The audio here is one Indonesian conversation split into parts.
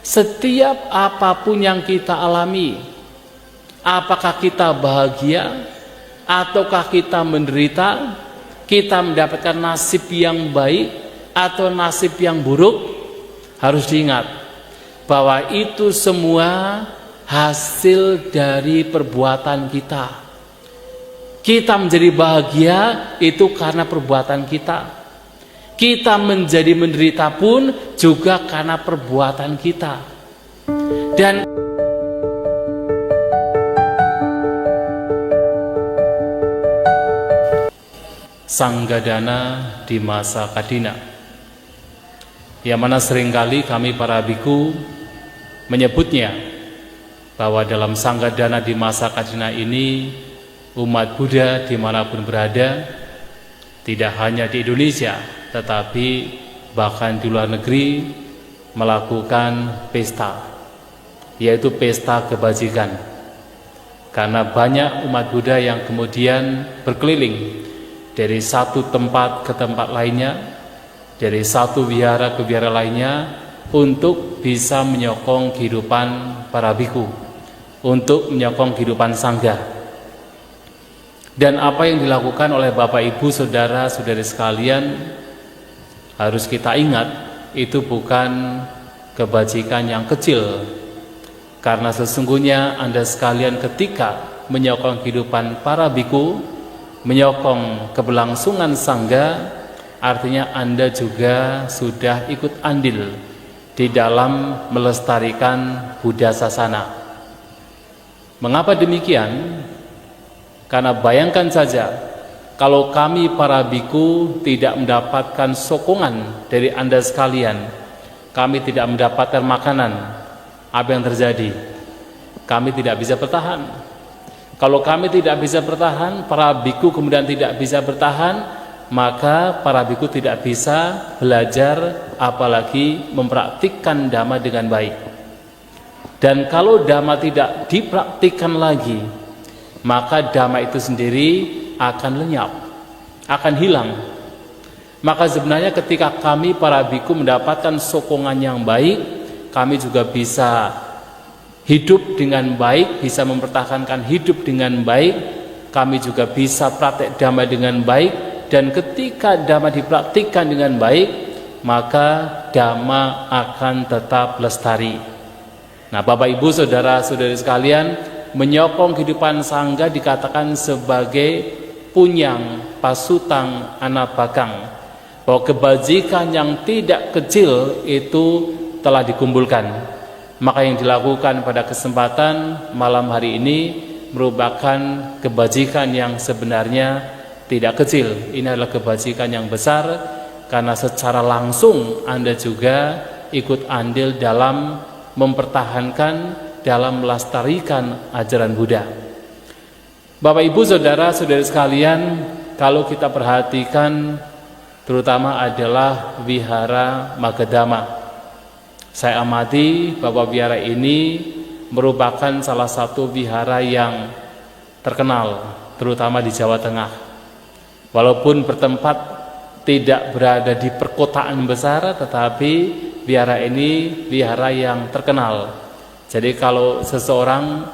Setiap apapun yang kita alami, apakah kita bahagia ataukah kita menderita, kita mendapatkan nasib yang baik atau nasib yang buruk, harus diingat bahwa itu semua hasil dari perbuatan kita. Kita menjadi bahagia itu karena perbuatan kita. Kita menjadi menderita pun juga karena perbuatan kita. Dan Sanggadana di masa Kadina, yang mana seringkali kami para biku menyebutnya bahwa dalam Sanggadana di masa Kadina ini umat Buddha dimanapun berada, tidak hanya di Indonesia tetapi bahkan di luar negeri, melakukan pesta, yaitu pesta kebajikan. Karena banyak umat Buddha yang kemudian berkeliling dari satu tempat ke tempat lainnya, dari satu wihara ke wihara lainnya, untuk bisa menyokong kehidupan para biku, untuk menyokong kehidupan sangga. Dan apa yang dilakukan oleh Bapak Ibu saudara-saudari sekalian, harus kita ingat, itu bukan kebajikan yang kecil. Karena sesungguhnya Anda sekalian ketika menyokong kehidupan para biku, menyokong keberlangsungan sangga, artinya Anda juga sudah ikut andil di dalam melestarikan Buddha Sasana. Mengapa demikian? Karena bayangkan saja, kalau kami para biku tidak mendapatkan sokongan dari Anda sekalian, kami tidak mendapatkan makanan, apa yang terjadi? Kami tidak bisa bertahan. Kalau kami tidak bisa bertahan, para biku kemudian tidak bisa bertahan, maka para biku tidak bisa belajar, apalagi mempraktikkan dhamma dengan baik. Dan kalau dhamma tidak dipraktikkan lagi, maka dhamma itu sendiri akan lenyap, akan hilang. Maka sebenarnya ketika kami para biku mendapatkan sokongan yang baik, kami juga bisa hidup dengan baik, bisa mempertahankan hidup dengan baik, kami juga bisa praktek dhamma dengan baik. Dan ketika dhamma dipraktikkan dengan baik, maka dhamma akan tetap lestari. Nah, Bapak Ibu saudara-saudari sekalian, menyokong kehidupan sangga dikatakan sebagai punyang pasutang anabakang, bahwa kebajikan yang tidak kecil itu telah dikumpulkan. Maka yang dilakukan pada kesempatan malam hari ini merupakan kebajikan yang sebenarnya tidak kecil. Ini adalah kebajikan yang besar, karena secara langsung Anda juga ikut andil dalam mempertahankan, dalam melestarikan ajaran Buddha. Bapak Ibu saudara-saudari sekalian, kalau kita perhatikan terutama adalah wihara Magadhamma. Saya amati bahwa wihara ini merupakan salah satu wihara yang terkenal, terutama di Jawa Tengah. Walaupun bertempat tidak berada di perkotaan besar, tetapi wihara ini wihara yang terkenal. Jadi kalau seseorang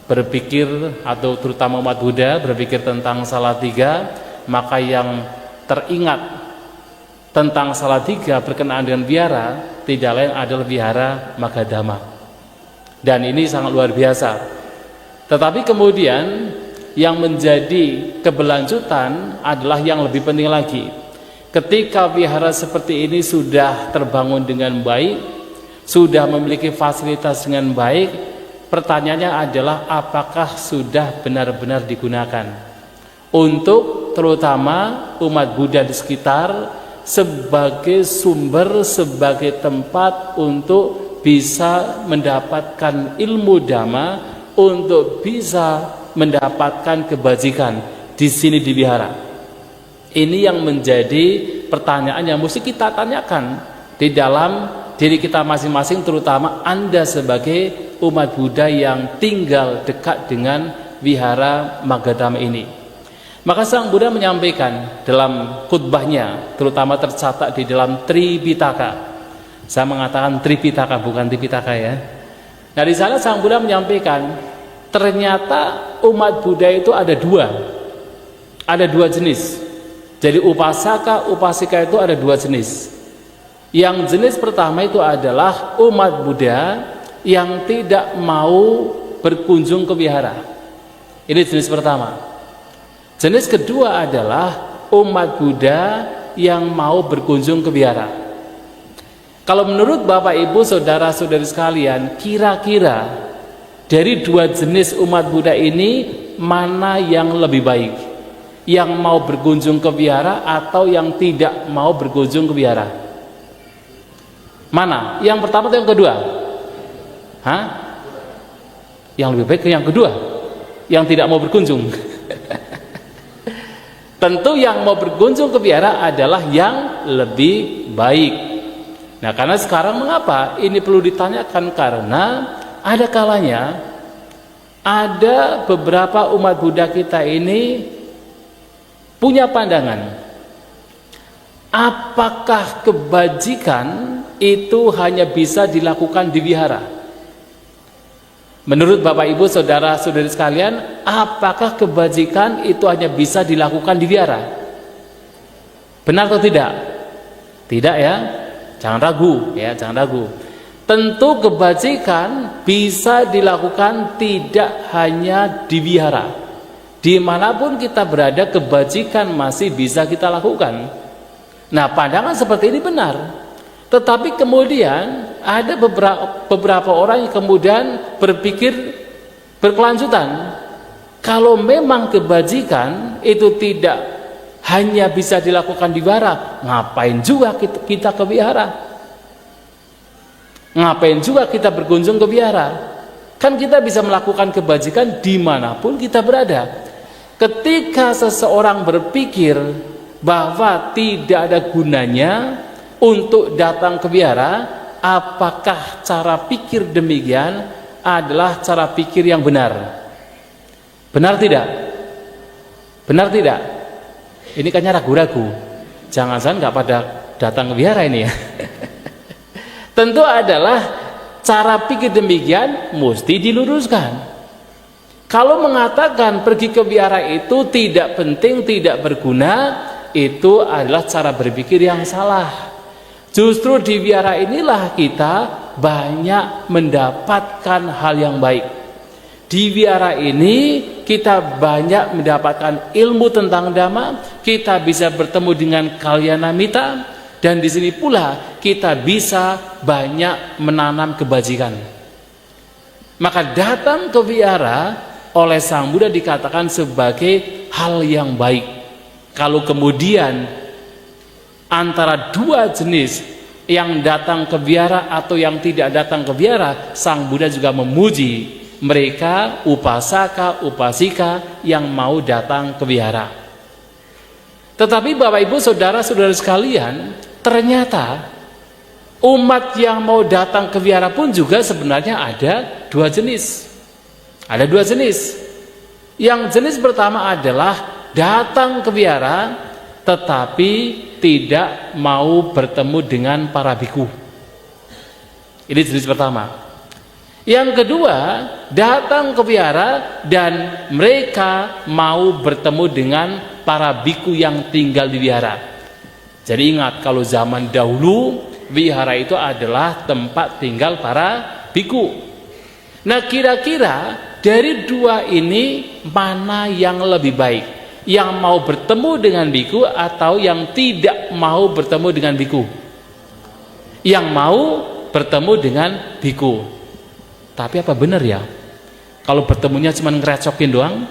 berpikir, atau terutama umat Buddha berpikir tentang Salatiga, maka yang teringat tentang Salatiga berkenaan dengan wihara tidak lain adalah wihara Magadhamma. Dan ini sangat luar biasa. Tetapi kemudian yang menjadi keberlanjutan adalah yang lebih penting lagi. Ketika wihara seperti ini sudah terbangun dengan baik, sudah memiliki fasilitas dengan baik, pertanyaannya adalah apakah sudah benar-benar digunakan untuk terutama umat Buddha di sekitar, sebagai sumber, sebagai tempat untuk bisa mendapatkan ilmu dhamma, untuk bisa mendapatkan kebajikan di sini di wihara. Ini yang menjadi pertanyaan yang mesti kita tanyakan di dalam diri kita masing-masing, terutama Anda sebagai umat Buddha yang tinggal dekat dengan wihara Magadhamma ini. Maka Sang Buddha menyampaikan dalam khutbahnya, terutama tercatat di dalam Tripitaka, Saya mengatakan Tripitaka, bukan Tipitaka ya. Nah di sana Sang Buddha menyampaikan, ternyata umat Buddha itu ada dua jenis. Jadi upasaka, upasika itu ada dua jenis. Yang jenis pertama itu adalah umat Buddha yang tidak mau berkunjung ke wihara. Ini jenis pertama. Jenis kedua adalah umat Buddha yang mau berkunjung ke wihara. Kalau menurut Bapak Ibu saudara-saudari sekalian, kira-kira dari dua jenis umat Buddha ini mana yang lebih baik? Yang mau berkunjung ke wihara atau yang tidak mau berkunjung ke wihara? Mana? Yang pertama atau yang kedua? Hah? Yang lebih baik ke yang kedua, yang tidak mau berkunjung. Tentu yang mau berkunjung ke wihara adalah yang lebih baik. Nah, karena sekarang mengapa ini perlu ditanyakan? Karena ada kalanya ada beberapa umat Buddha kita ini punya pandangan, apakah kebajikan itu hanya bisa dilakukan di wihara? Menurut Bapak Ibu saudara-saudari sekalian, apakah kebajikan itu hanya bisa dilakukan di wihara? Benar atau tidak? Tidak ya. Jangan ragu ya, jangan ragu. Tentu kebajikan bisa dilakukan tidak hanya di wihara. Dimanapun kita berada, kebajikan masih bisa kita lakukan. Nah, pandangan seperti ini benar. Tetapi kemudian ada beberapa orang yang kemudian berpikir berkelanjutan. Kalau memang kebajikan itu tidak hanya bisa dilakukan di wihara, ngapain juga kita ke wihara? Ngapain juga kita berkunjung ke wihara? Kan kita bisa melakukan kebajikan dimanapun kita berada. Ketika seseorang berpikir bahwa tidak ada gunanya untuk datang ke wihara, apakah cara pikir demikian adalah cara pikir yang benar? Benar tidak? Benar tidak? Ini kayaknya ragu-ragu. Jangan-jangan nggak pada datang ke wihara ini ya. Tentu adalah cara pikir demikian mesti diluruskan. Kalau mengatakan pergi ke wihara itu tidak penting, tidak berguna, itu adalah cara berpikir yang salah. Justru di wihara inilah kita banyak mendapatkan hal yang baik. Di wihara ini kita banyak mendapatkan ilmu tentang Dhamma, kita bisa bertemu dengan kalyanamita, dan di sini pula kita bisa banyak menanam kebajikan. Maka datang ke wihara oleh Sang Buddha dikatakan sebagai hal yang baik. Kalau kemudian antara dua jenis yang datang ke wihara atau yang tidak datang ke wihara, Sang Buddha juga memuji mereka upasaka, upasika yang mau datang ke wihara. Tetapi Bapak Ibu saudara-saudara sekalian, ternyata umat yang mau datang ke wihara pun juga sebenarnya ada dua jenis. Ada dua jenis. Yang jenis pertama adalah datang ke wihara tetapi tidak mau bertemu dengan para biku. Ini jenis pertama. Yang kedua, datang ke wihara dan mereka mau bertemu dengan para biku yang tinggal di wihara. Jadi ingat, kalau zaman dahulu wihara itu adalah tempat tinggal para biku. Nah, kira-kira dari dua ini mana yang lebih baik? Yang mau bertemu dengan biku atau yang tidak mau bertemu dengan biku? Yang mau bertemu dengan biku. Tapi apa benar ya? Kalau bertemunya cuma ngerecokin doang?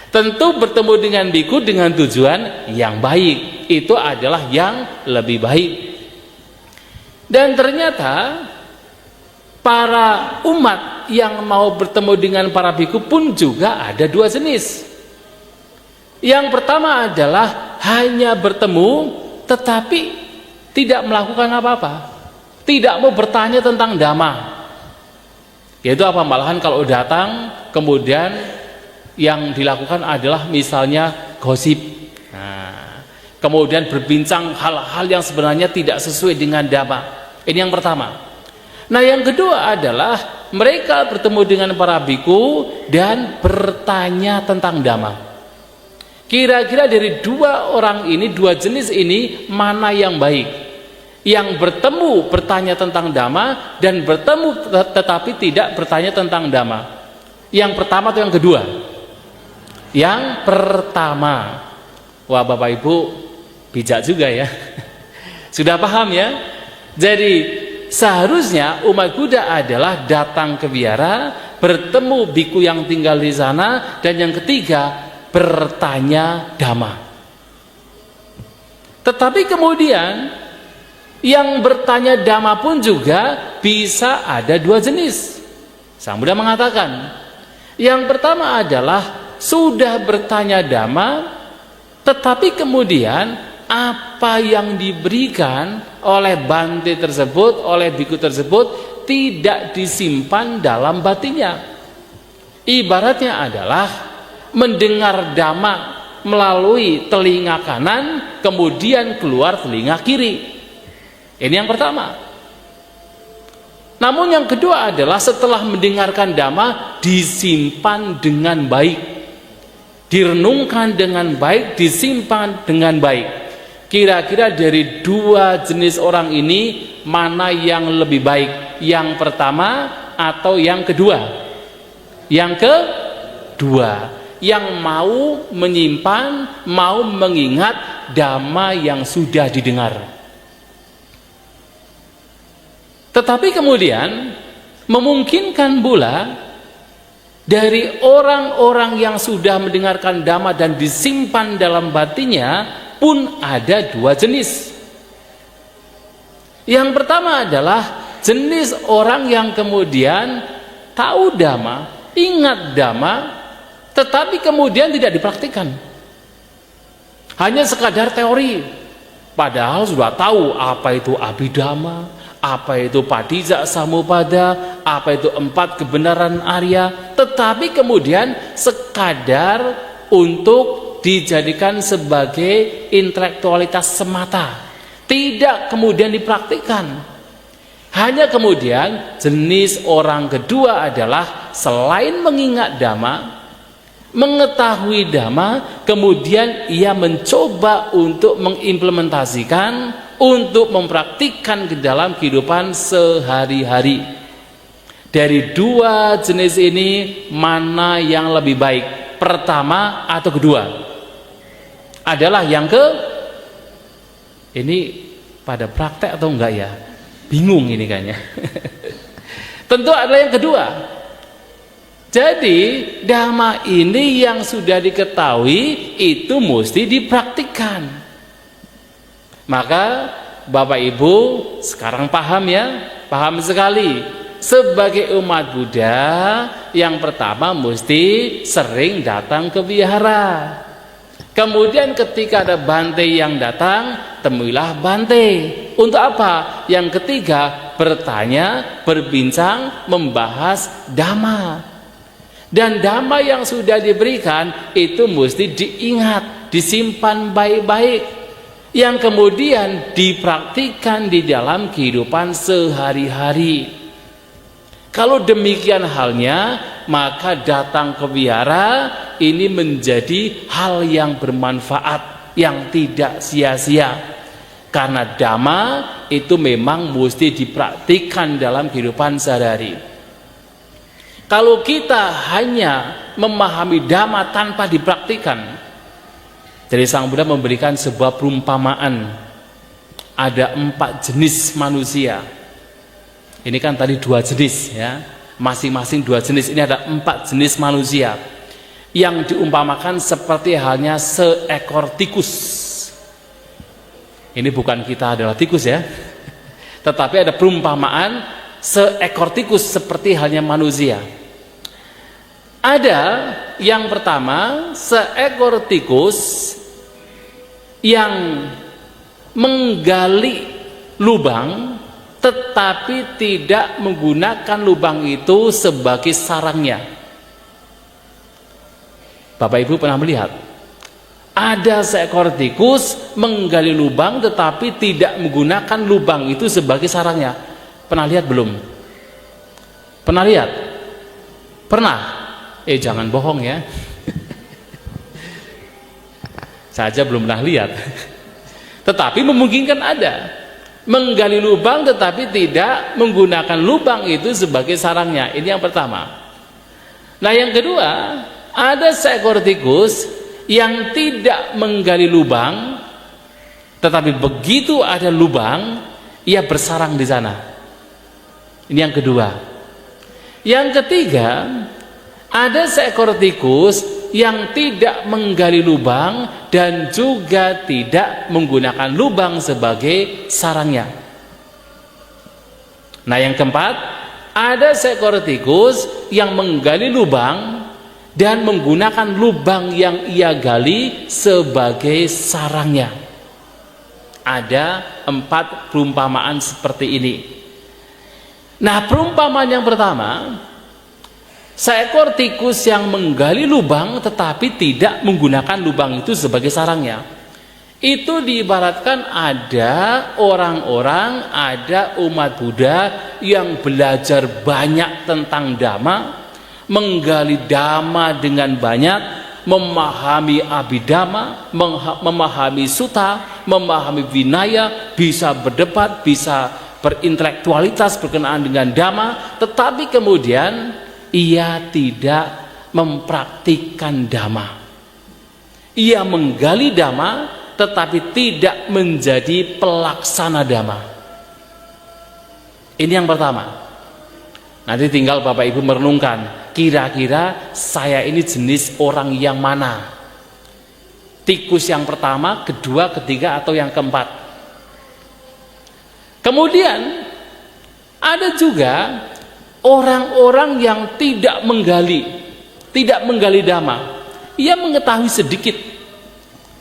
Tentu bertemu dengan biku dengan tujuan yang baik. Itu adalah yang lebih baik. Dan ternyata para umat yang mau bertemu dengan para biku pun juga ada dua jenis. Yang pertama adalah hanya bertemu tetapi tidak melakukan apa-apa, tidak mau bertanya tentang Dhamma. Yaitu apa? Malahan kalau datang kemudian yang dilakukan adalah misalnya gosip. Nah, kemudian berbincang hal-hal yang sebenarnya tidak sesuai dengan dhamma. Ini yang pertama. Nah, yang kedua adalah mereka bertemu dengan para biku dan bertanya tentang dhamma. Kira-kira dari dua orang ini, dua jenis ini, mana yang baik? Yang bertemu bertanya tentang dhamma dan bertemu tetapi tidak bertanya tentang dhamma. Yang pertama atau yang kedua? Yang pertama. Wah, Bapak Ibu bijak juga ya. Sudah paham ya? Jadi seharusnya umat Buddha adalah datang ke wihara, bertemu biku yang tinggal di sana, dan yang ketiga bertanya dhamma. Tetapi kemudian yang bertanya dhamma pun juga bisa ada dua jenis. Sang Buddha mengatakan, yang pertama adalah sudah bertanya dhamma, tetapi kemudian apa yang diberikan oleh bante tersebut, oleh biku tersebut tidak disimpan dalam batinnya. Ibaratnya adalah mendengar dhamma melalui telinga kanan, kemudian keluar telinga kiri. Ini yang pertama. Namun yang kedua adalah setelah mendengarkan dhamma disimpan dengan baik, direnungkan dengan baik, disimpan dengan baik. Kira-kira dari dua jenis orang ini mana yang lebih baik? Yang pertama atau yang kedua? Yang kedua, yang mau menyimpan, mau mengingat dhamma yang sudah didengar. Tetapi kemudian memungkinkan pula dari orang-orang yang sudah mendengarkan dhamma dan disimpan dalam batinnya pun ada dua jenis. Yang pertama adalah jenis orang yang kemudian tahu dhamma, ingat dhamma, tetapi kemudian tidak dipraktikkan. Hanya sekadar teori, padahal sudah tahu apa itu abhidhamma, apa itu padija samupada, apa itu 4 kebenaran Arya, tetapi kemudian sekadar untuk dijadikan sebagai intelektualitas semata, tidak kemudian dipraktikkan. Hanya kemudian jenis orang kedua adalah selain mengingat dhamma, mengetahui dhamma, kemudian ia mencoba untuk mengimplementasikan, untuk mempraktikkan ke dalam kehidupan sehari-hari. Dari dua jenis ini mana yang lebih baik? Pertama atau kedua? Adalah yang ini pada praktek atau enggak ya? Bingung ini kayaknya. Tentu adalah yang kedua. Jadi dhamma ini yang sudah diketahui itu mesti dipraktikkan. Maka Bapak Ibu sekarang paham ya? Paham sekali. Sebagai umat Buddha, yang pertama mesti sering datang ke wihara. Kemudian ketika ada bante yang datang, temuilah bante. Untuk apa? Yang ketiga, bertanya, berbincang, membahas dhamma. Dan dhamma yang sudah diberikan itu mesti diingat, disimpan baik-baik, yang kemudian dipraktikkan di dalam kehidupan sehari-hari. Kalau demikian halnya, maka datang ke wihara ini menjadi hal yang bermanfaat, yang tidak sia-sia. Karena dhamma itu memang mesti dipraktikkan dalam kehidupan sehari-hari. Kalau kita hanya memahami dhamma tanpa dipraktikkan, jadi Sang Buddha memberikan sebuah perumpamaan. Ada 4 jenis manusia. Ini kan tadi 2 jenis ya, masing-masing 2 jenis. Ini ada 4 jenis manusia yang diumpamakan seperti halnya seekor tikus. Ini bukan kita adalah tikus ya, tetapi ada perumpamaan seekor tikus seperti halnya manusia. Ada yang pertama, seekor tikus yang menggali lubang tetapi tidak menggunakan lubang itu sebagai sarangnya. Bapak Ibu pernah melihat Ada seekor tikus menggali lubang tetapi tidak menggunakan lubang itu sebagai sarangnya. Pernah lihat belum? Pernah lihat? Pernah? Jangan bohong ya. Saya aja belum pernah lihat. Tetapi memungkinkan ada menggali lubang tetapi tidak menggunakan lubang itu sebagai sarangnya. Ini yang pertama. Nah, yang kedua, ada seekor tikus yang tidak menggali lubang tetapi begitu ada lubang ia bersarang di sana. Ini yang kedua. Yang ketiga, ada seekor tikus yang tidak menggali lubang dan juga tidak menggunakan lubang sebagai sarangnya. Nah, yang keempat, ada seekor tikus yang menggali lubang dan menggunakan lubang yang ia gali sebagai sarangnya. Ada 4 perumpamaan seperti ini. Nah, perumpamaan yang pertama, seekor tikus yang menggali lubang tetapi tidak menggunakan lubang itu sebagai sarangnya. Itu diibaratkan ada orang-orang, ada umat Buddha yang belajar banyak tentang Dhamma, menggali Dhamma dengan banyak, memahami Abhidhamma, memahami Sutta, memahami Vinaya, bisa berdebat, bisa berintelektualitas berkenaan dengan Dhamma, tetapi kemudian ia tidak mempraktikkan Dhamma. Ia menggali Dhamma tetapi tidak menjadi pelaksana Dhamma. Ini yang pertama. Nanti tinggal Bapak Ibu merenungkan, kira-kira saya ini jenis orang yang mana? Tikus yang pertama, kedua, ketiga, atau yang keempat? Kemudian ada juga orang-orang yang tidak menggali Dhamma. Ia mengetahui sedikit.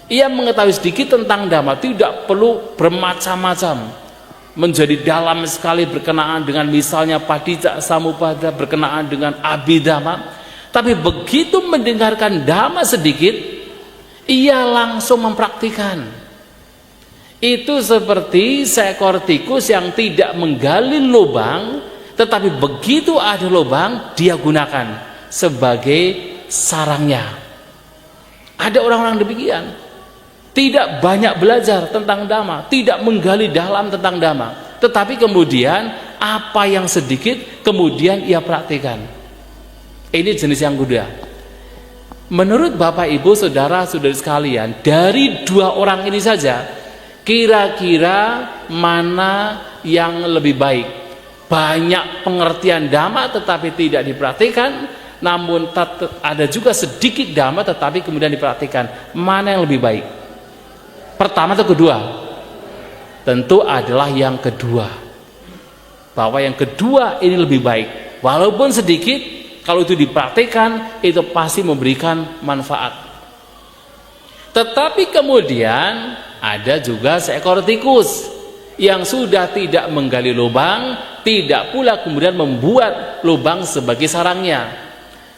Ia mengetahui sedikit tentang Dhamma, tidak perlu bermacam-macam. Menjadi dalam sekali berkenaan dengan misalnya Padicca Samuppada, berkenaan dengan Abhidhamma. Tapi begitu mendengarkan Dhamma sedikit, ia langsung mempraktikkan. Itu seperti seekor tikus yang tidak menggali lubang, tetapi begitu ada lubang dia gunakan sebagai sarangnya. Ada orang-orang demikian, tidak banyak belajar tentang Dhamma, tidak menggali dalam tentang Dhamma, tetapi kemudian apa yang sedikit kemudian ia praktikkan. Ini jenis yang kedua. Menurut Bapak Ibu saudara-saudari sekalian, dari 2 orang ini saja, kira-kira mana yang lebih baik? Banyak pengertian Dhamma tetapi tidak dipraktikkan, namun ada juga sedikit Dhamma tetapi kemudian dipraktikkan. Mana yang lebih baik? Pertama atau kedua? Tentu adalah yang kedua. Bahwa yang kedua ini lebih baik. Walaupun sedikit, kalau itu dipraktikkan, itu pasti memberikan manfaat. Tetapi kemudian ada juga seekor tikus yang sudah tidak menggali lubang, tidak pula kemudian membuat lubang sebagai sarangnya.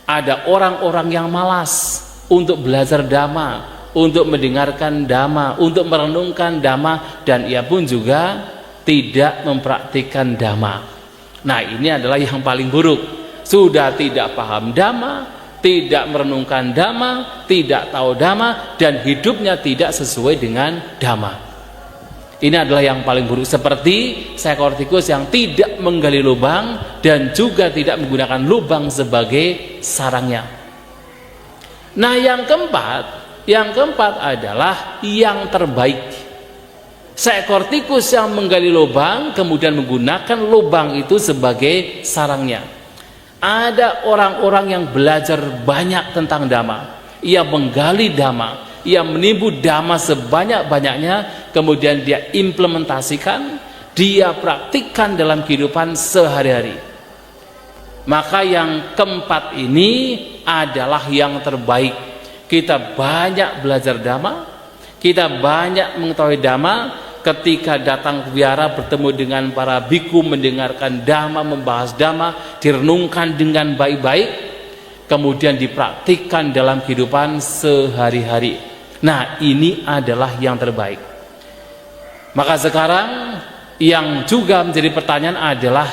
Ada orang-orang yang malas untuk belajar Dhamma, untuk mendengarkan Dhamma, untuk merenungkan Dhamma, dan ia pun juga tidak mempraktikkan Dhamma. Nah, ini adalah yang paling buruk. Sudah tidak paham Dhamma, tidak merenungkan Dhamma, tidak tahu Dhamma, dan hidupnya tidak sesuai dengan Dhamma. Ini adalah yang paling buruk, seperti seekor tikus yang tidak menggali lubang dan juga tidak menggunakan lubang sebagai sarangnya. Nah, yang keempat adalah yang terbaik. Seekor tikus yang menggali lubang kemudian menggunakan lubang itu sebagai sarangnya. Ada orang-orang yang belajar banyak tentang Dhamma. Ia menggali Dhamma, ia menimbun Dhamma sebanyak-banyaknya, kemudian dia implementasikan, dia praktikkan dalam kehidupan sehari-hari. Maka yang keempat ini adalah yang terbaik. Kita banyak belajar Dhamma, kita banyak mengetahui Dhamma. Ketika datang ke wihara bertemu dengan para biku, mendengarkan Dhamma, membahas Dhamma, direnungkan dengan baik-baik, kemudian dipraktikkan dalam kehidupan sehari-hari. Nah, ini adalah yang terbaik. Maka sekarang yang juga menjadi pertanyaan adalah,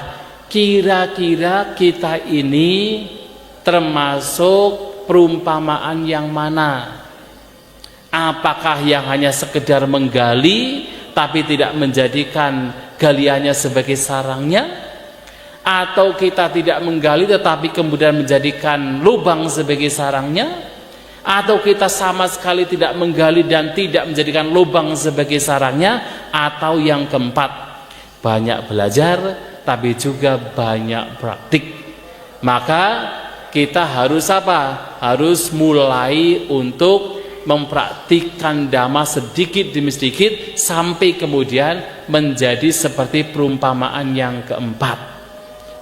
kira-kira kita ini termasuk perumpamaan yang mana? Apakah yang hanya sekedar menggali tapi tidak menjadikan galiannya sebagai sarangnya, atau kita tidak menggali tetapi kemudian menjadikan lubang sebagai sarangnya, atau kita sama sekali tidak menggali dan tidak menjadikan lubang sebagai sarangnya, atau yang keempat, banyak belajar tapi juga banyak praktik. Maka kita harus apa? Harus mulai untuk mempraktikkan dhamma sedikit demi sedikit sampai kemudian menjadi seperti perumpamaan yang keempat.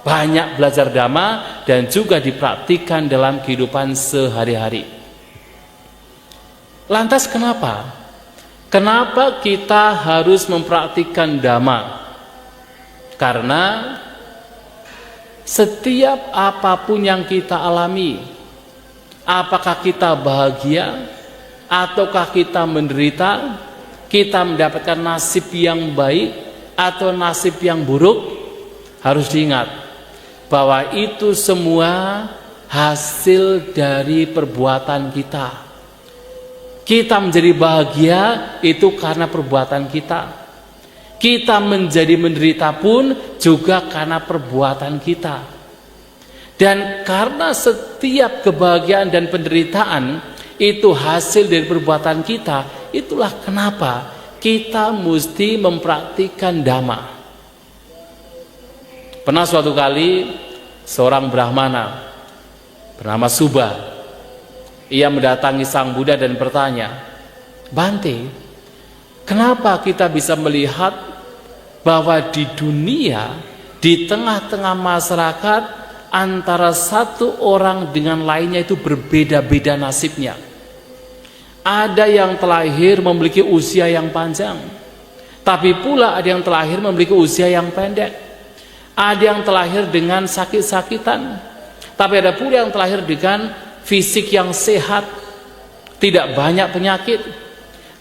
Banyak belajar dhamma dan juga dipraktikkan dalam kehidupan sehari-hari. Lantas kenapa? Kenapa kita harus mempraktikkan dhamma? Karena setiap apapun yang kita alami, apakah kita bahagia ataukah kita menderita, kita mendapatkan nasib yang baik atau nasib yang buruk, harus diingat bahwa itu semua hasil dari perbuatan kita. Kita menjadi bahagia itu karena perbuatan kita. Kita menjadi menderita pun juga karena perbuatan kita. Dan karena setiap kebahagiaan dan penderitaan itu hasil dari perbuatan kita, itulah kenapa kita mesti mempraktikkan dhamma. Pernah suatu kali seorang Brahmana bernama Subha, ia mendatangi Sang Buddha dan bertanya, "Bante, kenapa kita bisa melihat bahwa di dunia, di tengah-tengah masyarakat, antara satu orang dengan lainnya itu berbeda-beda nasibnya? Ada yang terlahir memiliki usia yang panjang, tapi pula ada yang terlahir memiliki usia yang pendek. Ada yang terlahir dengan sakit-sakitan, tapi ada pula yang terlahir dengan fisik yang sehat, tidak banyak penyakit.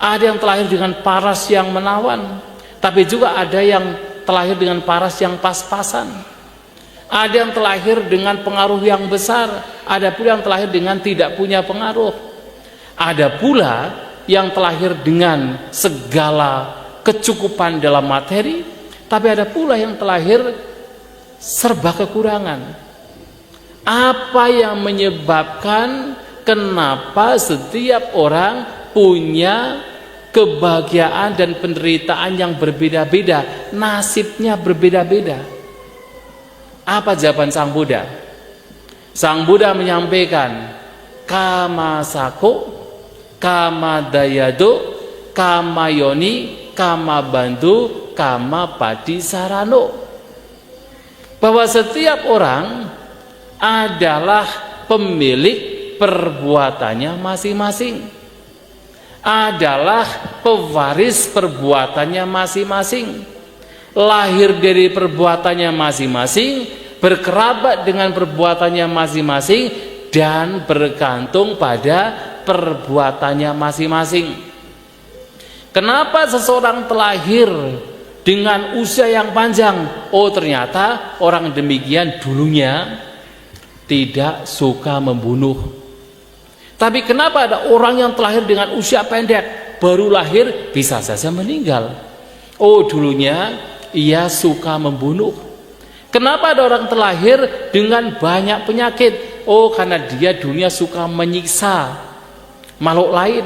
Ada yang terlahir dengan paras yang menawan, tapi juga ada yang terlahir dengan paras yang pas-pasan. Ada yang terlahir dengan pengaruh yang besar, ada pula yang terlahir dengan tidak punya pengaruh. Ada pula yang terlahir dengan segala kecukupan dalam materi, tapi ada pula yang terlahir serba kekurangan." Apa yang menyebabkan kenapa setiap orang punya kebahagiaan dan penderitaan yang berbeda-beda, nasibnya berbeda-beda? Apa jawaban Sang Buddha? Sang Buddha menyampaikan, kama sako, kama dayado, kama yoni, kama bantu, kama padi sarano. Bahwa setiap orang adalah pemilik perbuatannya masing-masing, adalah pewaris perbuatannya masing-masing, lahir dari perbuatannya masing-masing, berkerabat dengan perbuatannya masing-masing, dan bergantung pada perbuatannya masing-masing. Kenapa seseorang terlahir dengan usia yang panjang? Oh, ternyata orang demikian dulunya tidak suka membunuh. Tapi kenapa ada orang yang terlahir dengan usia pendek, baru lahir bisa saja meninggal? Oh, dulunya ia suka membunuh. Kenapa ada orang terlahir dengan banyak penyakit? Oh, karena dia dulunya suka menyiksa makhluk lain.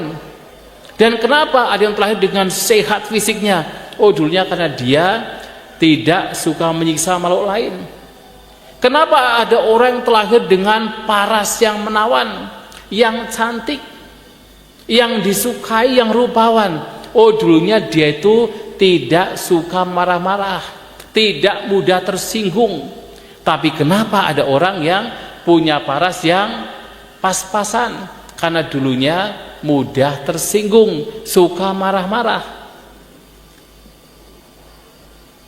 Dan kenapa ada yang terlahir dengan sehat fisiknya? Oh, dulunya karena dia tidak suka menyiksa makhluk lain. Kenapa ada orang yang terlahir dengan paras yang menawan, yang cantik, yang disukai, yang rupawan? Oh, dulunya dia itu tidak suka marah-marah, tidak mudah tersinggung. Tapi kenapa ada orang yang punya paras yang pas-pasan? Karena dulunya mudah tersinggung, suka marah-marah.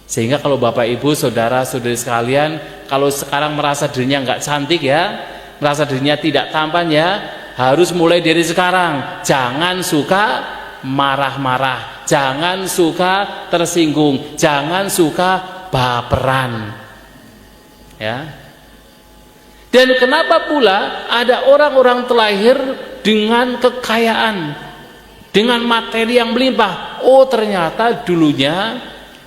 Sehingga kalau Bapak Ibu, saudara-saudari sekalian, kalau sekarang merasa dirinya nggak cantik ya, merasa dirinya tidak tampan ya, harus mulai dari sekarang. Jangan suka marah-marah, jangan suka tersinggung, jangan suka baperan. Ya. Dan kenapa pula ada orang-orang terlahir dengan kekayaan, dengan materi yang melimpah? Oh, ternyata dulunya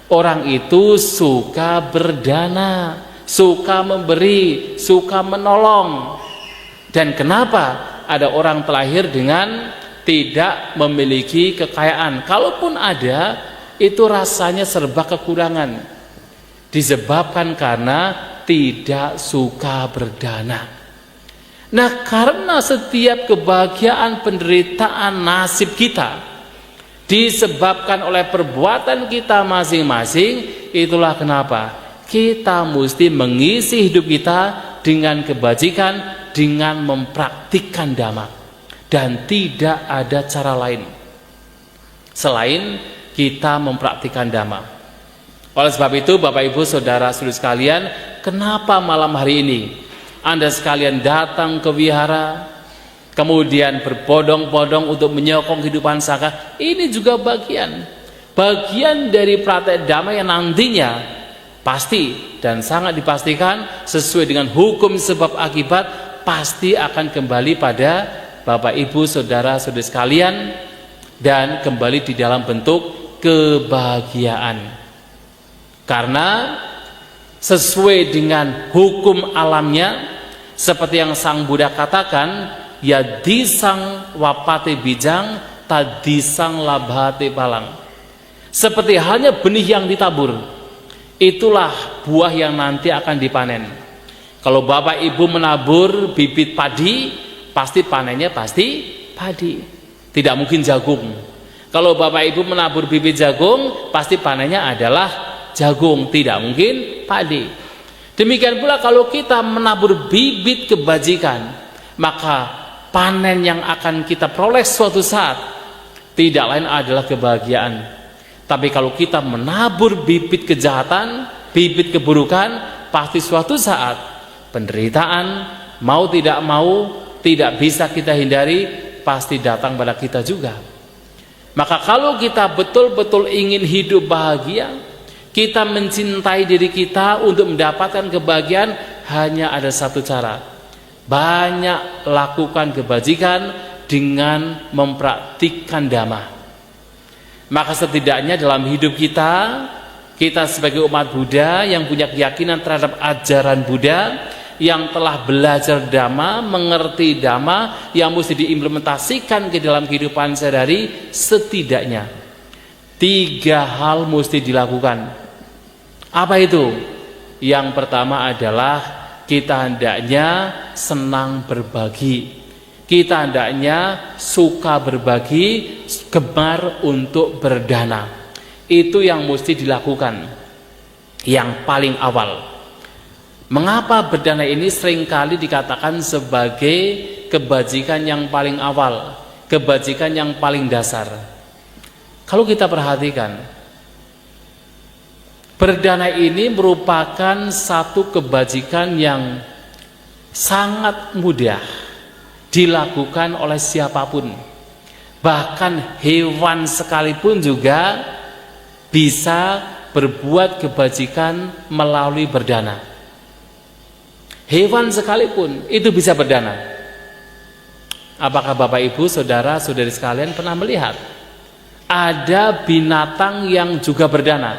orang itu suka berdana, suka memberi, suka menolong. Dan kenapa ada orang terlahir dengan tidak memiliki kekayaan? Kalaupun ada, itu rasanya serba kekurangan. Disebabkan karena tidak suka berdana. Nah, karena setiap kebahagiaan, penderitaan, nasib kita disebabkan oleh perbuatan kita masing-masing, itulah kenapa kita mesti mengisi hidup kita dengan kebajikan, dengan mempraktikkan dhamma. Dan tidak ada cara lain selain kita mempraktikkan dhamma. Oleh sebab itu, Bapak Ibu Saudara-saudari sekalian, kenapa malam hari ini Anda sekalian datang ke wihara, kemudian berbondong-bondong untuk menyokong kehidupan sangha? Ini juga bagian dari praktek dhamma yang nantinya pasti dan sangat dipastikan sesuai dengan hukum sebab akibat pasti akan kembali pada Bapak Ibu Saudara-saudari sekalian dan kembali di dalam bentuk kebahagiaan. Karena sesuai dengan hukum alamnya, seperti yang Sang Buddha katakan, ya disang wapate bijang, tadisang labhate palang. Seperti halnya benih yang ditabur, itulah buah yang nanti akan dipanen. Kalau Bapak Ibu menabur bibit padi, pasti panennya pasti padi, tidak mungkin jagung. Kalau Bapak Ibu menabur bibit jagung, pasti panennya adalah jagung, tidak mungkin padi. Demikian pula kalau kita menabur bibit kebajikan, maka panen yang akan kita peroleh suatu saat tidak lain adalah kebahagiaan. Tapi kalau kita menabur bibit kejahatan, bibit keburukan, pasti suatu saat penderitaan, mau tidak mau, tidak bisa kita hindari, pasti datang pada kita juga. Maka kalau kita betul-betul ingin hidup bahagia, kita mencintai diri kita untuk mendapatkan kebahagiaan, hanya ada satu cara. Banyak lakukan kebajikan dengan mempraktikkan dhamma. Maka setidaknya dalam hidup kita sebagai umat Buddha yang punya keyakinan terhadap ajaran Buddha, yang telah belajar dhamma, mengerti dhamma, yang mesti diimplementasikan ke dalam kehidupan sehari-hari, setidaknya 3 hal mesti dilakukan. Apa itu? Yang pertama adalah kita hendaknya senang berbagi. Kita hendaknya suka berbagi, gemar untuk berdana. Itu yang mesti dilakukan. Yang paling awal. Mengapa berdana ini seringkali dikatakan sebagai kebajikan yang paling awal, kebajikan yang paling dasar? Kalau kita perhatikan, berdana ini merupakan satu kebajikan yang sangat mudah dilakukan oleh siapapun. Bahkan hewan sekalipun juga bisa berbuat kebajikan melalui berdana. Hewan sekalipun itu bisa berdana. Apakah Bapak Ibu Saudara-saudari sekalian pernah melihat ada binatang yang juga berdana?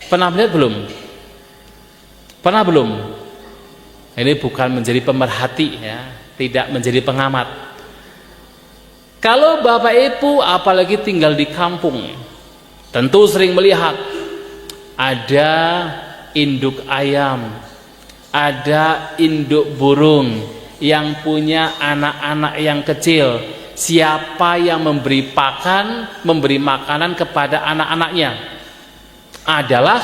Pernah melihat belum? Pernah belum? Ini bukan menjadi pemerhati ya, tidak menjadi pengamat. Kalau Bapak Ibu apalagi tinggal di kampung, tentu sering melihat ada induk ayam, ada induk burung yang punya anak-anak yang kecil. Siapa yang memberi makanan kepada anak-anaknya? Adalah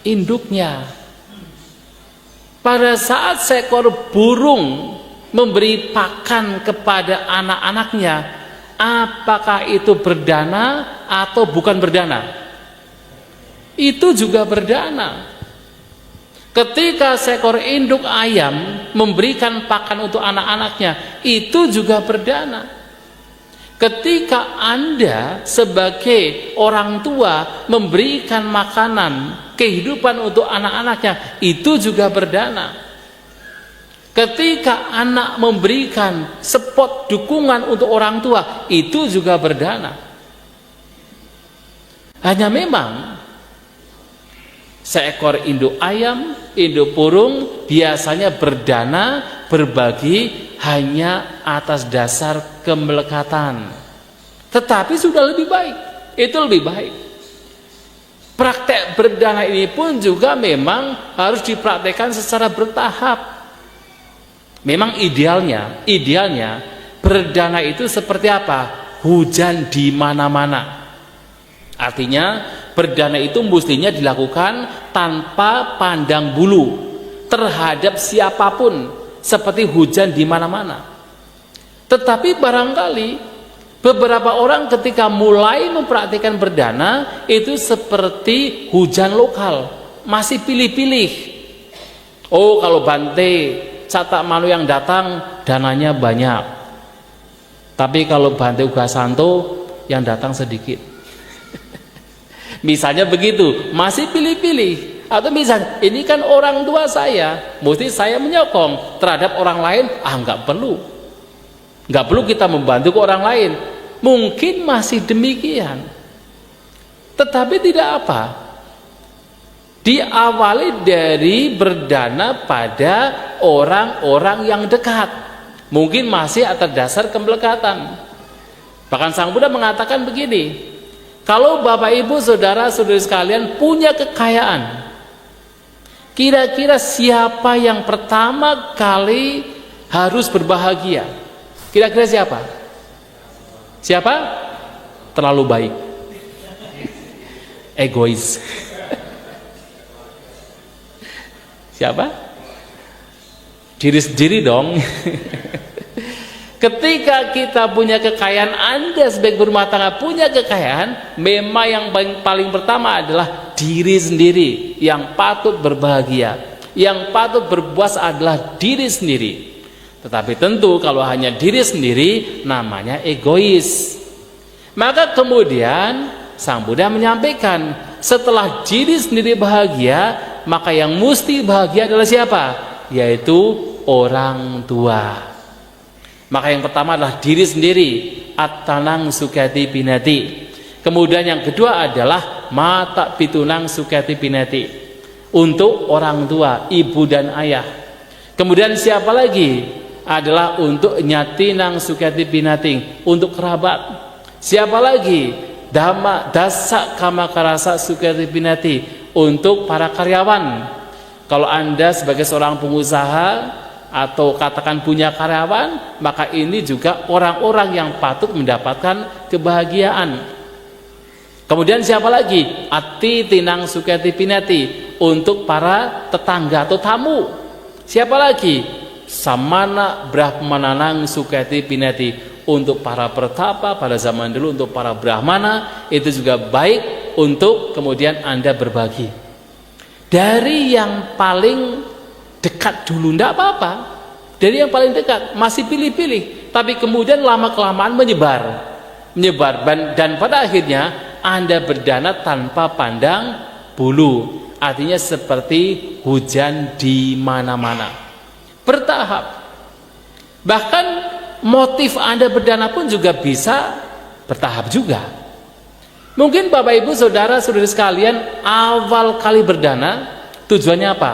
induknya. Pada saat seekor burung memberi pakan kepada anak-anaknya, apakah itu berdana atau bukan berdana? Itu juga berdana. Ketika seekor induk ayam memberikan pakan untuk anak-anaknya, itu juga berdana. Ketika Anda sebagai orang tua memberikan makanan, kehidupan untuk anak-anaknya, itu juga berdana. Ketika anak memberikan support, dukungan untuk orang tua, itu juga berdana. Hanya memang seekor induk ayam, induk burung biasanya berdana, berbagi hanya atas dasar kemelekatan. Tetapi sudah lebih baik, itu lebih baik. Praktek berdana ini pun juga memang harus dipraktekkan secara bertahap. Memang idealnya berdana itu seperti apa? Hujan di mana-mana. Artinya berdana itu mestinya dilakukan tanpa pandang bulu terhadap siapapun, seperti hujan di mana-mana. Tetapi barangkali beberapa orang ketika mulai mempraktikkan berdana itu seperti hujan lokal, masih pilih-pilih. Oh, kalau Bante Catak Malu yang datang dananya banyak, tapi kalau Bante Ugasanto yang datang sedikit. Misalnya begitu, masih pilih-pilih. Atau misalnya, ini kan orang tua saya, mesti saya menyokong terhadap orang lain. Nggak perlu kita membantu ke orang lain. Mungkin masih demikian, tetapi tidak apa, diawali dari berdana pada orang-orang yang dekat. Mungkin masih atas dasar kemelekatan. Bahkan Sang Buddha mengatakan begini, kalau Bapak Ibu saudara-saudari sekalian punya kekayaan, kira-kira siapa yang pertama kali harus berbahagia? Kira-kira siapa? Siapa? Terlalu baik, egois. Siapa? Diri sendiri dong. Ketika kita punya kekayaan, Anda sebagai berumah tangga punya kekayaan, memang yang paling pertama adalah diri sendiri yang patut berbahagia. Yang patut berpuas adalah diri sendiri. Tetapi tentu kalau hanya diri sendiri namanya egois. Maka kemudian Sang Buddha menyampaikan, setelah diri sendiri bahagia, maka yang mesti bahagia adalah siapa? Yaitu orang tua. Maka yang pertama adalah diri sendiri, attanang sukati pinati. Kemudian yang kedua adalah mata pitunang sukati pinati, untuk orang tua, ibu dan ayah. Kemudian siapa lagi? Adalah untuk nyatinang sukati pinati, untuk kerabat. Siapa lagi? Dhamma dasa kamakarasa sukati pinati, untuk para karyawan. Kalau Anda sebagai seorang pengusaha atau katakan punya karyawan, maka ini juga orang-orang yang patut mendapatkan kebahagiaan. Kemudian siapa lagi? Ati tinang sukati pinati, untuk para tetangga atau tamu. Siapa lagi? Samana brahmananang sukati pinati, untuk para pertapa pada zaman dulu, untuk para brahmana, itu juga baik untuk kemudian Anda berbagi. Dari yang paling dekat dulu, tidak apa-apa. Dari yang paling dekat masih pilih-pilih, tapi kemudian lama-kelamaan menyebar, dan pada akhirnya Anda berdana tanpa pandang bulu. Artinya seperti hujan di mana-mana, bertahap. Bahkan motif Anda berdana pun juga bisa bertahap juga. Mungkin Bapak Ibu saudara-saudari sekalian awal kali berdana tujuannya apa?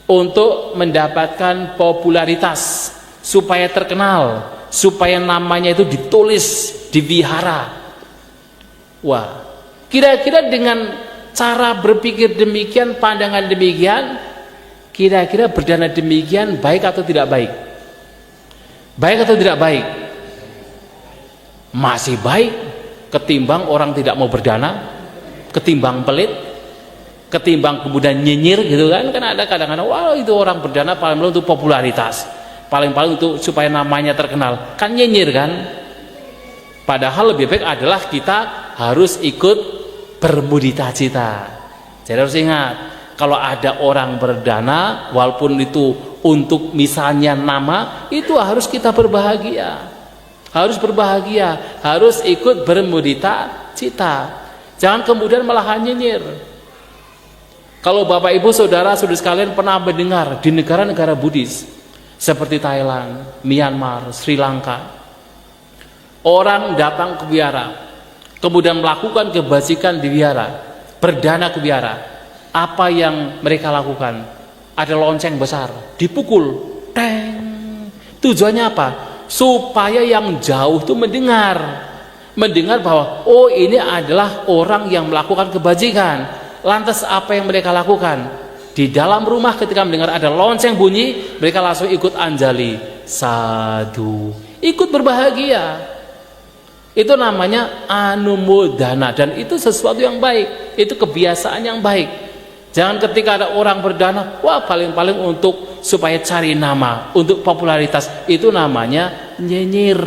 Untuk mendapatkan popularitas, supaya terkenal, supaya namanya itu ditulis, divihara. Wah, kira-kira dengan cara berpikir demikian, pandangan demikian, kira-kira berdana demikian baik atau tidak baik? Baik atau tidak baik? Masih baik ketimbang orang tidak mau berdana, ketimbang pelit, ketimbang kemudian nyinyir gitu kan. Kan ada kadang-kadang, wah itu orang berdana paling untuk popularitas, paling-paling untuk supaya namanya terkenal, kan nyinyir kan. Padahal lebih baik adalah kita harus ikut bermudita cita. Jadi harus ingat, kalau ada orang berdana, walaupun itu untuk misalnya nama, itu harus kita berbahagia, harus berbahagia, harus ikut bermudita cita. Jangan kemudian malah nyinyir. Kalau Bapak Ibu Saudara Saudari sekalian pernah mendengar di negara-negara Buddhis seperti Thailand, Myanmar, Sri Lanka, orang datang ke wihara, kemudian melakukan kebajikan di wihara, berdana ke wihara. Apa yang mereka lakukan? Ada lonceng besar, dipukul, teng. Tujuannya apa? Supaya yang jauh itu mendengar bahwa oh ini adalah orang yang melakukan kebajikan. Lantas apa yang mereka lakukan? Di dalam rumah ketika mendengar ada lonceng bunyi, mereka langsung ikut anjali, sadhu, ikut berbahagia. Itu namanya anumodana, dan itu sesuatu yang baik, itu kebiasaan yang baik. Jangan ketika ada orang berdana, wah paling-paling untuk supaya cari nama, untuk popularitas, itu namanya nyinyir.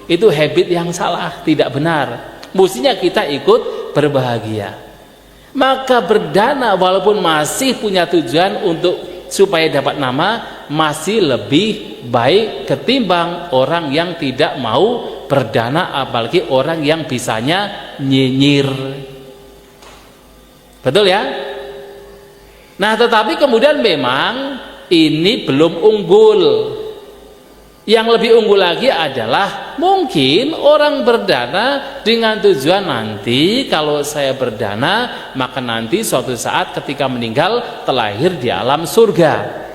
Itu habit yang salah, tidak benar. Mestinya kita ikut berbahagia. Maka berdana walaupun masih punya tujuan untuk supaya dapat nama, masih lebih baik ketimbang orang yang tidak mau berdana, apalagi orang yang bisanya nyinyir. Betul ya? Nah, tetapi kemudian memang ini belum unggul. Yang lebih unggul lagi adalah mungkin orang berdana dengan tujuan nanti kalau saya berdana, maka nanti suatu saat ketika meninggal terlahir di alam surga.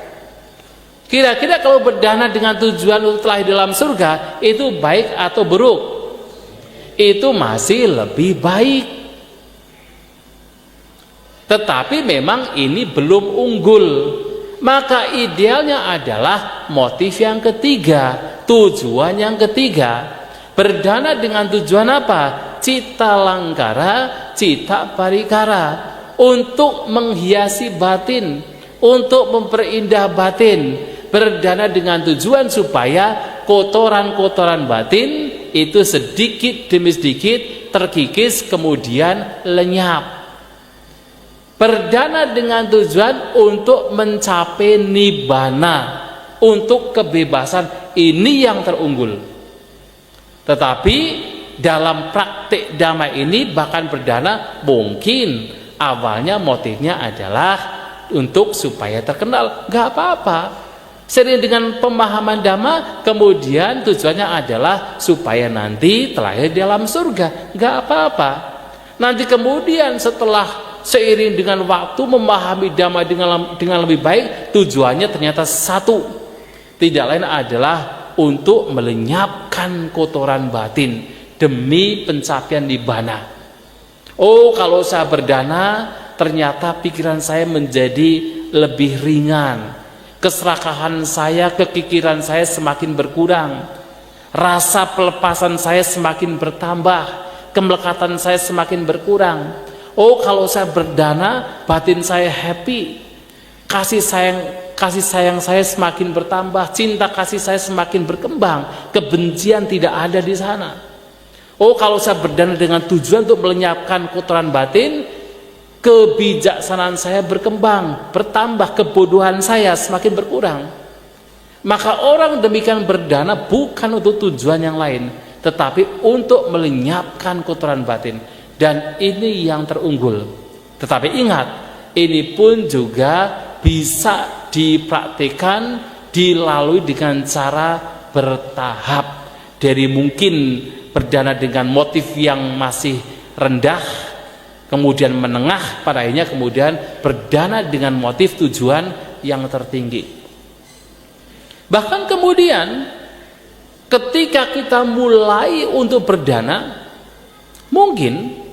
Kira-kira kalau berdana dengan tujuan untuk terlahir di alam surga, itu baik atau buruk? Itu masih lebih baik. Tetapi memang ini belum unggul. Maka idealnya adalah motif yang ketiga, tujuan yang ketiga. Berdana dengan tujuan apa? Cita langkara, cita parikara, untuk menghiasi batin, untuk memperindah batin. Berdana dengan tujuan supaya kotoran-kotoran batin itu sedikit demi sedikit terkikis kemudian lenyap. Berdana dengan tujuan untuk mencapai nibbana, untuk kebebasan, ini yang terunggul. Tetapi dalam praktik dhamma ini bahkan berdana mungkin awalnya motifnya adalah untuk supaya terkenal, nggak apa-apa. Sering dengan pemahaman dhamma, kemudian tujuannya adalah supaya nanti terlahir di dalam surga, nggak apa-apa. Nanti kemudian setelah seiring dengan waktu memahami dhamma dengan lebih baik, tujuannya ternyata satu, tidak lain adalah untuk melenyapkan kotoran batin demi pencapaian nibbana. Oh, kalau saya berdana ternyata pikiran saya menjadi lebih ringan, keserakahan saya, kekikiran saya semakin berkurang, rasa pelepasan saya semakin bertambah, kemelekatan saya semakin berkurang. Oh, kalau saya berdana, batin saya happy, kasih sayang saya semakin bertambah, cinta kasih saya semakin berkembang, kebencian tidak ada di sana. Oh, kalau saya berdana dengan tujuan untuk melenyapkan kotoran batin, kebijaksanaan saya berkembang, bertambah, kebodohan saya semakin berkurang. Maka orang demikian berdana bukan untuk tujuan yang lain, tetapi untuk melenyapkan kotoran batin. Dan ini yang terunggul. Tetapi ingat, ini pun juga bisa dipraktikkan, dilalui dengan cara bertahap. Dari mungkin berdana dengan motif yang masih rendah, kemudian menengah, pada akhirnya kemudian berdana dengan motif tujuan yang tertinggi. Bahkan kemudian ketika kita mulai untuk berdana, mungkin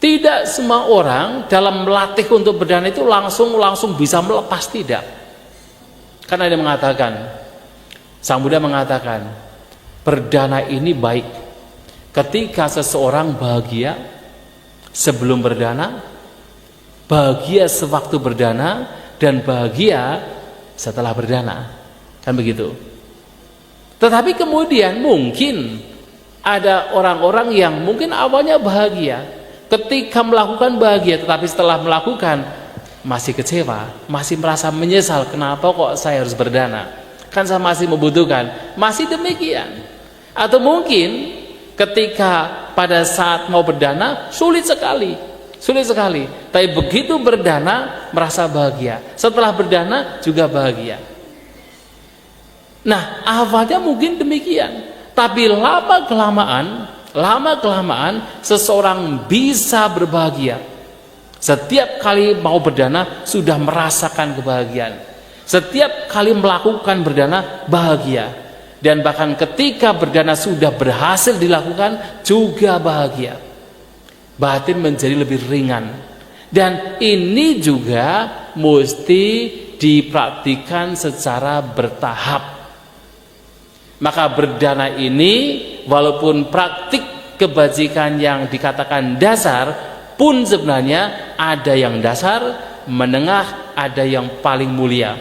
tidak semua orang dalam melatih untuk berdana itu langsung bisa melepas, tidak. Karena dia mengatakan, Sang Buddha mengatakan, berdana ini baik ketika seseorang bahagia sebelum berdana, bahagia sewaktu berdana, dan bahagia setelah berdana. Kan begitu. Tetapi kemudian mungkin ada orang-orang yang mungkin awalnya bahagia, Ketika melakukan bahagia, tetapi setelah melakukan masih kecewa, masih merasa menyesal, kenapa kok saya harus berdana? Kan saya masih membutuhkan. Masih demikian. Atau mungkin ketika pada saat mau berdana sulit sekali. Tapi begitu berdana merasa bahagia. Setelah berdana juga bahagia. Nah, awalnya mungkin demikian. Tapi lama kelamaan seseorang bisa berbahagia. Setiap kali mau berdana sudah merasakan kebahagiaan. Setiap kali melakukan berdana bahagia. Dan bahkan ketika berdana sudah berhasil dilakukan juga bahagia. Batin menjadi lebih ringan. Dan ini juga mesti dipraktikkan secara bertahap. Maka berdana ini walaupun praktik kebajikan yang dikatakan dasar pun sebenarnya ada yang dasar, menengah, ada yang paling mulia.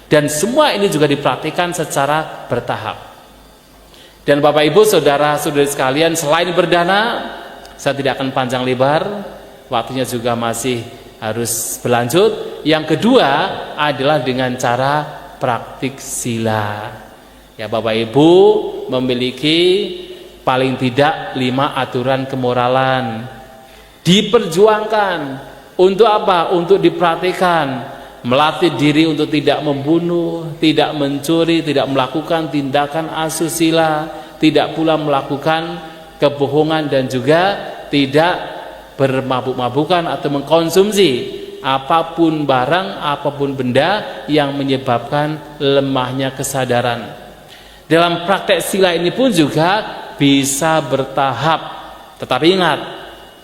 Dan semua ini juga dipraktikkan secara bertahap. Dan Bapak Ibu, saudara-saudari sekalian, selain berdana, saya tidak akan panjang lebar, waktunya juga masih harus berlanjut. Yang kedua adalah dengan cara praktik sila. Ya, Bapak Ibu memiliki paling tidak 5 aturan kemoralan. Diperjuangkan. Untuk apa? Untuk dipraktikkan. Melatih diri untuk tidak membunuh, tidak mencuri, tidak melakukan tindakan asusila, tidak pula melakukan kebohongan, dan juga tidak bermabuk-mabukan atau mengkonsumsi apapun barang, apapun benda yang menyebabkan lemahnya kesadaran. Dalam praktek sila ini pun juga bisa bertahap. Tetapi ingat,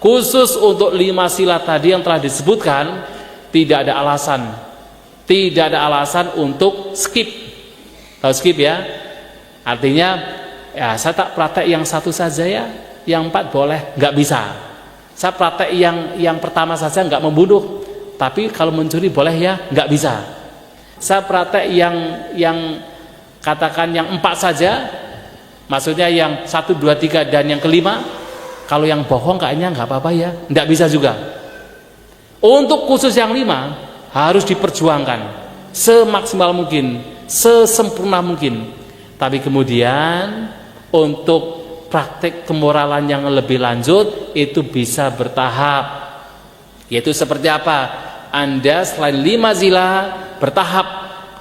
khusus untuk 5 sila tadi yang telah disebutkan, tidak ada alasan. Tidak ada alasan untuk skip. Tahu skip ya? Artinya, ya saya tak praktek yang 1 saja ya, yang 4 boleh, nggak bisa. Saya praktek yang pertama saja, nggak membunuh. Tapi kalau mencuri boleh ya, nggak bisa. Saya praktek yang katakan yang 4 saja, maksudnya yang 1, 2, 3 dan yang kelima, kalau yang bohong kayaknya nggak apa-apa ya, nggak bisa juga. Untuk khusus yang 5 harus diperjuangkan semaksimal mungkin, sesempurna mungkin. Tapi kemudian untuk praktek kemoralan yang lebih lanjut itu bisa bertahap. Yaitu seperti apa? Anda selain 5 sila bertahap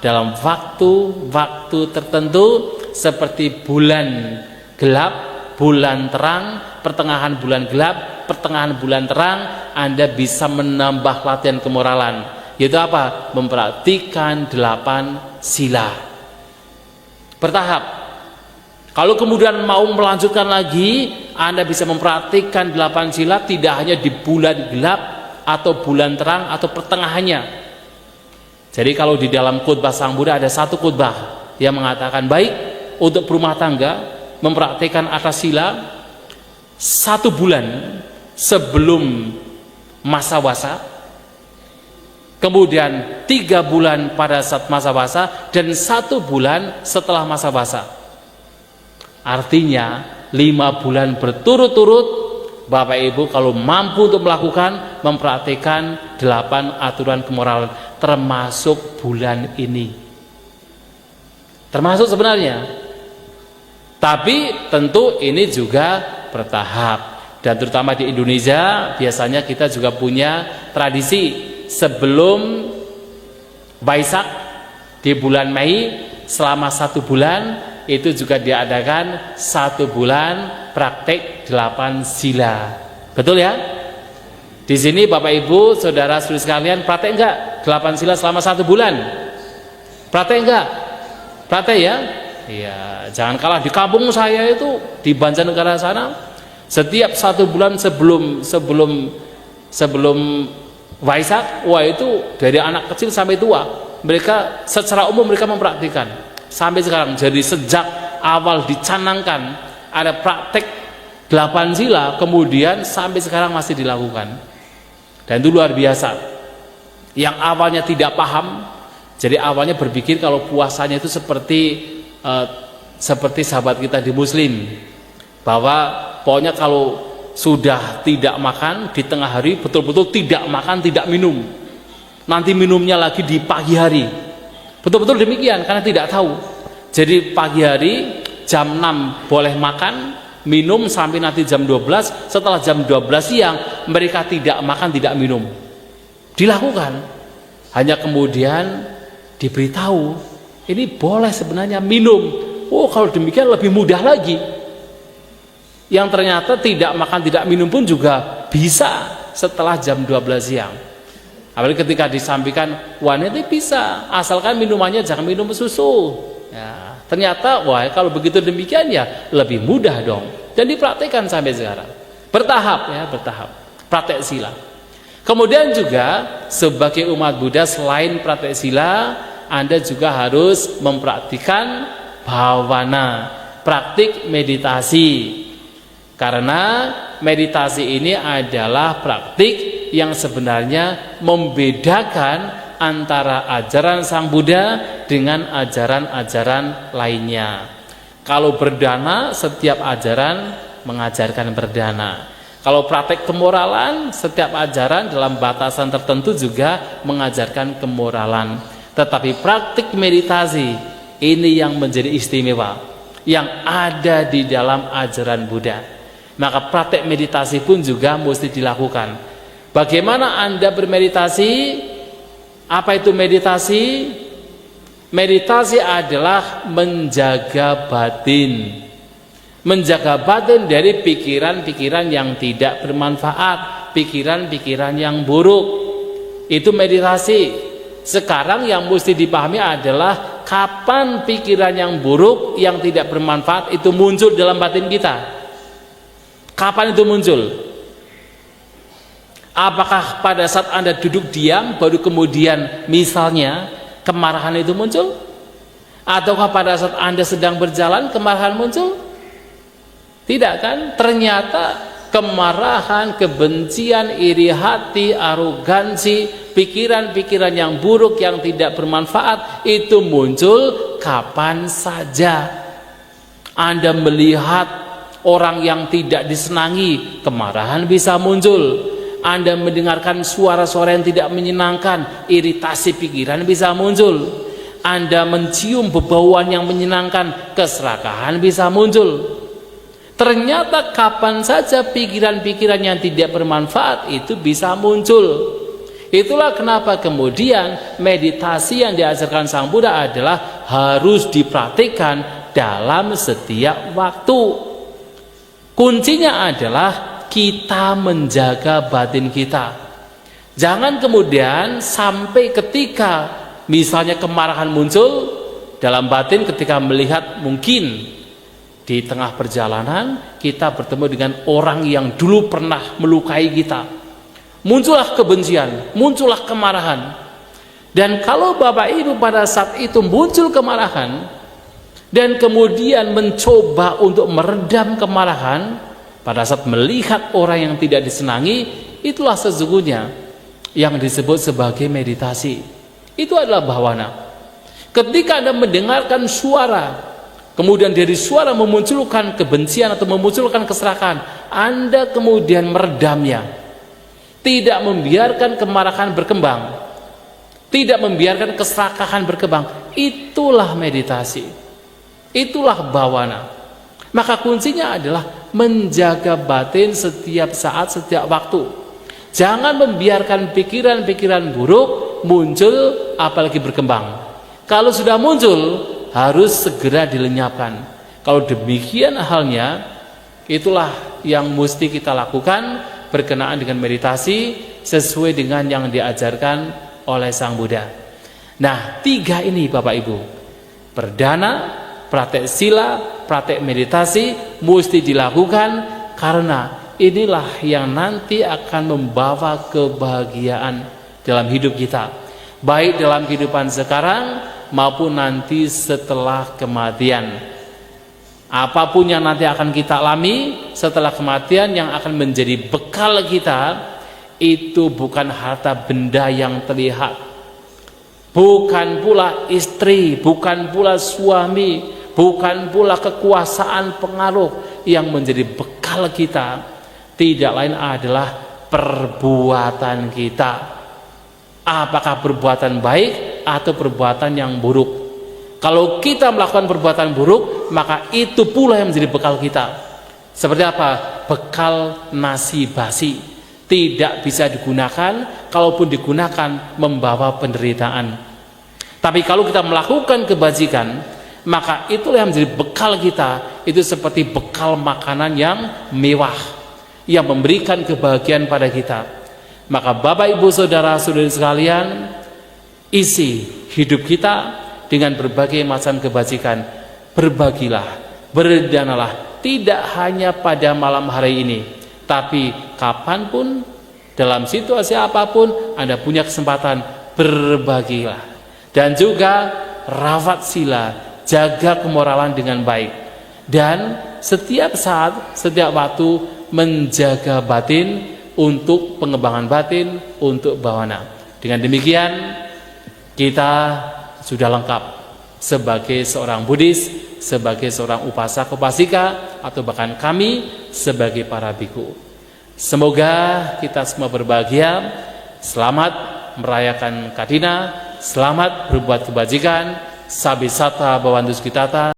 dalam waktu-waktu tertentu, seperti bulan gelap, bulan terang, pertengahan bulan gelap, pertengahan bulan terang, Anda bisa menambah latihan kemoralan. Yaitu apa? Mempraktikkan 8 sila. Bertahap. Kalau kemudian mau melanjutkan lagi, Anda bisa mempraktikkan 8 sila tidak hanya di bulan gelap atau bulan terang atau pertengahannya. Jadi kalau di dalam khutbah Sang Buddha ada 1 khutbah yang mengatakan baik untuk berumah tangga mempraktikkan atas sila 1 bulan sebelum masa wasa, kemudian 3 bulan pada saat masa wasa, dan 1 bulan setelah masa wasa. Artinya 5 bulan berturut-turut Bapak Ibu kalau mampu untuk melakukan, mempraktikkan 8 aturan kemoralan, termasuk bulan ini. Termasuk sebenarnya. Tapi tentu ini juga bertahap. Dan terutama di Indonesia biasanya kita juga punya tradisi sebelum Waisak di bulan Mei selama 1 bulan itu juga diadakan 1 bulan praktek 8 sila. Betul ya? Di sini Bapak Ibu, saudara-saudari sekalian, praktek enggak 8 sila selama 1 bulan? Praktek enggak? Praktek ya? Iya, jangan kalah. Di kampung saya itu di Banjarnegara sana, setiap 1 bulan sebelum Waisak, wah itu dari anak kecil sampai tua, mereka secara umum mereka mempraktikkan sampai sekarang. Jadi sejak awal dicanangkan ada praktek 8 sila, kemudian sampai sekarang masih dilakukan. Dan itu luar biasa. Yang awalnya tidak paham, jadi awalnya berpikir kalau puasanya itu seperti sahabat kita di Muslim, bahwa pokoknya kalau sudah tidak makan di tengah hari, betul-betul tidak makan, tidak minum. Nanti minumnya lagi di pagi hari. Betul-betul demikian karena tidak tahu. Jadi pagi hari jam 6 boleh makan, minum sampai nanti jam 12. Setelah jam 12 siang mereka tidak makan, tidak minum. Dilakukan. Hanya kemudian diberitahu, ini boleh sebenarnya minum. Oh, kalau demikian lebih mudah lagi. Yang ternyata tidak makan, tidak minum pun juga bisa setelah jam 12 siang. Apalagi ketika disampaikan, wanita bisa, asalkan minumannya jangan minum susu. Ya, ternyata, wah kalau begitu demikian ya lebih mudah dong. Dan dipraktikkan sampai sekarang. Bertahap ya, bertahap. Praktek sila. Kemudian juga sebagai umat Buddha selain praktek sila, Anda juga harus mempraktikkan bhavana, praktik meditasi. Karena meditasi ini adalah praktik yang sebenarnya membedakan antara ajaran Sang Buddha dengan ajaran-ajaran lainnya. Kalau berdana, setiap ajaran mengajarkan berdana. Kalau praktek kemoralan, setiap ajaran dalam batasan tertentu juga mengajarkan kemoralan. Tetapi praktik meditasi ini yang menjadi istimewa, yang ada di dalam ajaran Buddha. Maka praktek meditasi pun juga mesti dilakukan. Bagaimana Anda bermeditasi? Apa itu meditasi? Meditasi adalah menjaga batin. Menjaga batin dari pikiran-pikiran yang tidak bermanfaat, pikiran-pikiran yang buruk. Itu meditasi. Sekarang yang mesti dipahami adalah kapan pikiran yang buruk, yang tidak bermanfaat itu muncul dalam batin kita. Kapan itu muncul? Apakah pada saat Anda duduk diam baru kemudian misalnya kemarahan itu muncul? Ataukah pada saat Anda sedang berjalan kemarahan muncul? Tidak kan? Ternyata kemarahan, kebencian, iri hati, arogansi, pikiran-pikiran yang buruk yang tidak bermanfaat itu muncul kapan saja. Anda melihat orang yang tidak disenangi, kemarahan bisa muncul. Anda mendengarkan suara-suara yang tidak menyenangkan, iritasi pikiran bisa muncul. Anda mencium bebauan yang menyenangkan, keserakahan bisa muncul. Ternyata kapan saja pikiran-pikiran yang tidak bermanfaat itu bisa muncul. Itulah kenapa kemudian meditasi yang diajarkan Sang Buddha adalah harus dipraktikkan dalam setiap waktu. Kuncinya adalah kita menjaga batin kita. Jangan kemudian sampai ketika misalnya kemarahan muncul dalam batin ketika melihat mungkin di tengah perjalanan kita bertemu dengan orang yang dulu pernah melukai kita. Muncullah kebencian, muncullah kemarahan. Dan kalau Bapak Ibu pada saat itu muncul kemarahan dan kemudian mencoba untuk meredam kemarahan pada saat melihat orang yang tidak disenangi, itulah sesungguhnya yang disebut sebagai meditasi. Itu adalah bhavana. Ketika Anda mendengarkan suara, kemudian dari suara memunculkan kebencian atau memunculkan keserakahan, Anda kemudian meredamnya, tidak membiarkan kemarahan berkembang, tidak membiarkan keserakahan berkembang. Itulah meditasi, itulah bhavana. Maka kuncinya adalah menjaga batin setiap saat, setiap waktu. Jangan membiarkan pikiran-pikiran buruk muncul apalagi berkembang. Kalau sudah muncul harus segera dilenyapkan. Kalau demikian halnya, itulah yang mesti kita lakukan berkenaan dengan meditasi sesuai dengan yang diajarkan oleh Sang Buddha. Nah, 3 ini Bapak Ibu, perdana, praktek sila, praktek meditasi mesti dilakukan karena inilah yang nanti akan membawa kebahagiaan dalam hidup kita, baik dalam kehidupan sekarang maupun nanti setelah kematian. Apapun yang nanti akan kita alami setelah kematian yang akan menjadi bekal kita, itu bukan harta benda yang terlihat, bukan pula istri, bukan pula suami, bukan pula kekuasaan pengaruh yang menjadi bekal kita. tidak lain adalah perbuatan kita. Apakah perbuatan baik atau perbuatan yang buruk? Kalau kita melakukan perbuatan buruk, maka itu pula yang menjadi bekal kita. Seperti apa? Bekal nasi basi. Tidak bisa digunakan, kalaupun digunakan membawa penderitaan. Tapi kalau kita melakukan kebajikan, maka itulah yang menjadi bekal kita. Itu seperti bekal makanan yang mewah, yang memberikan kebahagiaan pada kita. Maka Bapak Ibu Saudara-saudari sekalian, isi hidup kita dengan berbagai macam kebajikan. Berbagilah, berdanalah, tidak hanya pada malam hari ini, tapi kapanpun, dalam situasi apapun Anda punya kesempatan, berbagilah. Dan juga rawat sila, jaga kemoralan dengan baik. Dan setiap saat, setiap waktu menjaga batin untuk pengembangan batin, untuk bawana. Dengan demikian kita sudah lengkap sebagai seorang Buddhis, sebagai seorang upasaka upasika, atau bahkan kami sebagai para biku. Semoga kita semua berbahagia, selamat merayakan Kadina, selamat berbuat kebajikan, sabisata bhavantu sukhitata.